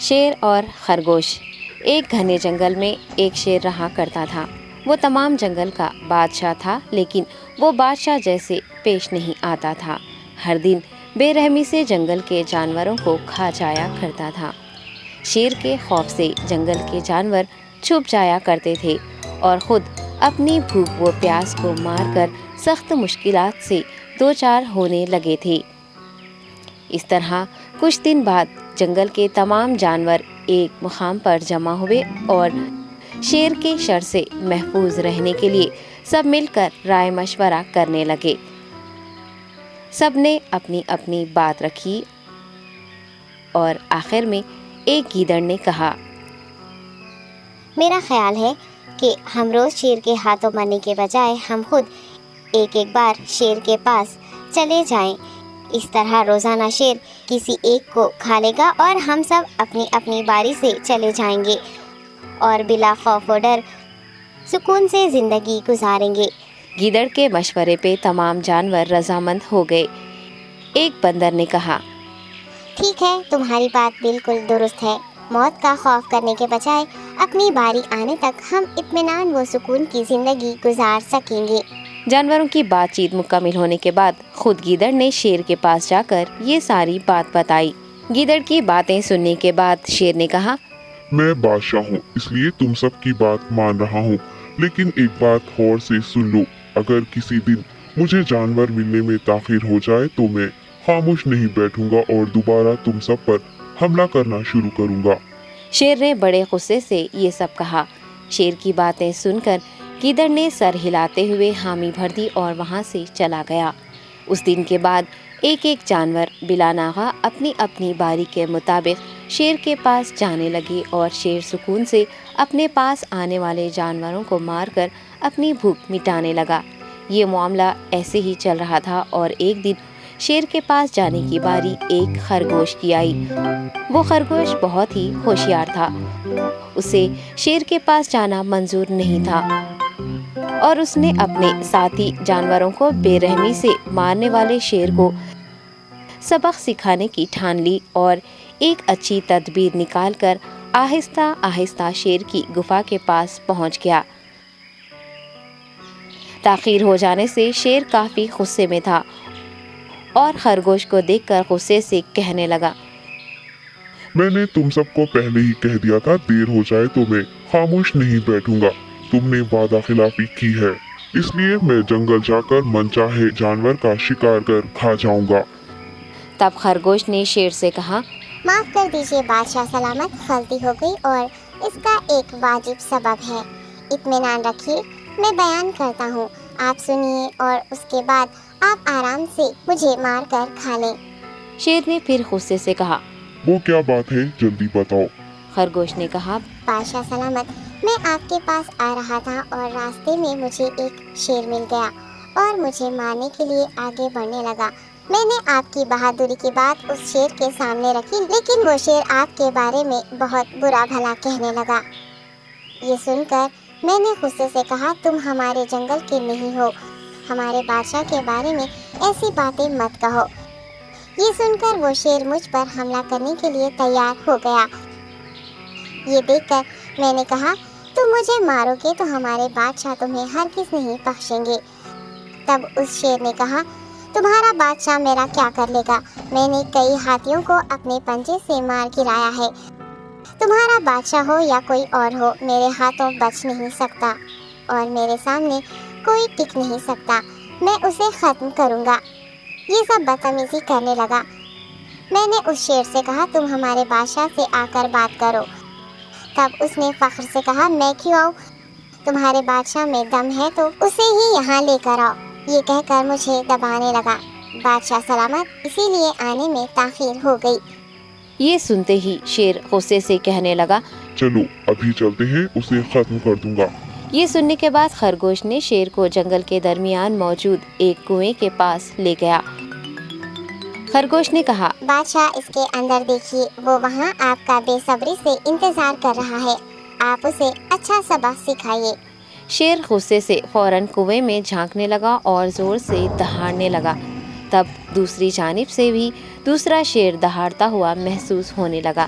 شیر اور خرگوش۔ ایک گھنے جنگل میں ایک شیر رہا کرتا تھا۔ وہ تمام جنگل کا بادشاہ تھا، لیکن وہ بادشاہ جیسے پیش نہیں آتا تھا۔ ہر دن بے رحمی سے جنگل کے جانوروں کو کھا جایا کرتا تھا۔ شیر کے خوف سے جنگل کے جانور چھپ جایا کرتے تھے اور خود اپنی بھوک و پیاس کو مار کر سخت مشکلات سے دوچار ہونے لگے تھے۔ اس طرح کچھ دن بعد جنگل کے تمام جانور ایک مقام پر جمع ہوئے اور شیر کے شر سے محفوظ رہنے کے لیے سب مل کر رائے مشورہ کرنے لگے۔ سب نے اپنی اپنی بات رکھی اور آخر میں ایک گیدڑ نے کہا، میرا خیال ہے کہ ہم روز شیر کے ہاتھوں مرنے کے بجائے ہم خود ایک بار شیر کے پاس چلے جائیں۔ اس طرح روزانہ شیر کسی ایک کو کھا لے گا اور ہم سب اپنی اپنی باری سے چلے جائیں گے اور بلا خوف و ڈر سکون سے زندگی گزاریں گے۔ گیدڑ کے مشورے پہ تمام جانور رضامند ہو گئے۔ ایک بندر نے کہا، ٹھیک ہے، تمہاری بات بالکل درست ہے۔ موت کا خوف کرنے کے بجائے اپنی باری آنے تک ہم اطمینان و سکون کی زندگی گزار سکیں گے۔ جانوروں کی بات چیت مکمل ہونے کے بعد خود گیدڑ نے شیر کے پاس جا کر یہ ساری بات بتائی۔ گیدڑ کی باتیں سننے کے بعد شیر نے کہا، میں بادشاہ ہوں، اس لیے تم سب کی بات مان رہا ہوں، لیکن ایک بات غور سے سن لو۔ اگر کسی دن مجھے جانور ملنے میں تاخیر ہو جائے تو میں خاموش نہیں بیٹھوں گا اور دوبارہ تم سب پر حملہ کرنا شروع کروں گا۔ شیر نے بڑے غصے سے یہ سب کہا۔ شیر کی باتیں سن کر گیدڑ نے سر ہلاتے ہوئے حامی بھر دی اور وہاں سے چلا گیا۔ اس دن کے بعد ایک ایک جانور بلا ناغہ اپنی اپنی باری کے مطابق شیر کے پاس جانے لگے اور شیر سکون سے اپنے پاس آنے والے جانوروں کو مار کر اپنی بھوک مٹانے لگا۔ یہ معاملہ ایسے ہی چل رہا تھا اور ایک دن شیر کے پاس جانے کی باری ایک خرگوش کی آئی۔ وہ خرگوش بہت ہی ہوشیار تھا۔ اسے شیر کے پاس جانا منظور نہیں تھا اور اس نے اپنے ساتھی جانوروں کو بے رحمی سے مارنے والے شیر کو سبق سکھانے کی ٹھان لی اور ایک اچھی تدبیر نکال کر آہستہ آہستہ شیر کی گفا کے پاس پہنچ گیا۔ تاخیر ہو جانے سے شیر کافی غصے میں تھا اور خرگوش کو دیکھ کر غصے سے کہنے لگا، میں نے تم سب کو پہلے ہی کہہ دیا تھا، دیر ہو جائے تو میں خاموش نہیں بیٹھوں گا۔ تم نے وعدہ خلافی کی ہے، اس لیے میں جنگل جا کر من چاہے جانور کا شکار کر کھا جاؤں گا۔ تب خرگوش نے شیر سے کہا، معاف کر دیجیے بادشاہ سلامت، غلطی ہو گئی اور اس کا ایک واجب سبب ہے۔ اطمینان رکھیے، میں بیان کرتا ہوں، آپ سنیے اور اس کے بعد آپ آرام سے مجھے مار کر کھا لیں۔ شیر نے پھر غصے سے کہا، وہ کیا بات ہے، جلدی بتاؤ۔ خرگوش نے کہا، بادشاہ سلامت، میں آپ کے پاس آ رہا تھا اور راستے میں مجھے ایک شیر مل گیا اور مجھے مارنے کے لیے آگے بڑھنے لگا۔ میں نے آپ کی بہادری کی بات اس شیر کے سامنے رکھی، لیکن وہ شیر آپ کے بارے میں بہت برا بھلا کہنے لگا۔ یہ سن کر میں نے غصے سے کہا، تم ہمارے جنگل کے نہیں ہو، ہمارے بادشاہ کے بارے میں ایسی باتیں مت کہو۔ یہ سن کر وہ شیر مجھ پر حملہ کرنے کے لیے تیار ہو گیا۔ یہ دیکھ کر میں نے کہا، تم مجھے مارو گے تو ہمارے بادشاہ تمہیں ہرگز نہیں بخشیں گے۔ تب اس شیر نے کہا، تمہارا بادشاہ میرا کیا کر لے گا؟ میں نے کئی ہاتھیوں کو اپنے پنجے سے مار گرایا ہے، تمہارا بادشاہ ہو یا کوئی اور ہو، میرے ہاتھوں بچ نہیں سکتا اور میرے سامنے کوئی ٹک نہیں سکتا، میں اسے ختم کروں گا۔ یہ سب بدتمیزی کرنے لگا۔ میں نے اس شیر سے کہا، تم ہمارے بادشاہ سے آ کر بات کرو۔ تب اس نے فخر سے کہا، میں کیوں آؤں؟ تمہارے بادشاہ میں دم ہے تو اسے ہی یہاں لے کر آؤ۔ یہ کہہ کر مجھے دبانے لگا۔ بادشاہ سلامت، اسی لیے آنے میں تاخیر ہو گئی۔ یہ سنتے ہی شیر غصے سے کہنے لگا، چلو ابھی چلتے ہیں، اسے ختم کر دوں گا۔ یہ سننے کے بعد خرگوش نے شیر کو جنگل کے درمیان موجود ایک کنویں کے پاس لے گیا۔ خرگوش نے کہا، بادشاہ اس کے اندر دیکھیے، وہ وہاں آپ کا بے صبری سے انتظار کر رہا ہے، آپ اسے اچھا سبق سکھائیے۔ شیر غصے سے فوراً کنویں میں جھانکنے لگا اور زور سے دہاڑنے لگا۔ تب دوسری جانب سے بھی دوسرا شیر دہاڑتا ہوا محسوس ہونے لگا۔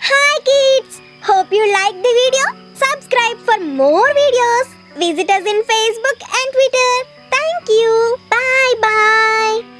Hi kids! Hope you liked the video. Subscribe for more videos. Visit us in Facebook and Twitter. Thank you. Bye bye.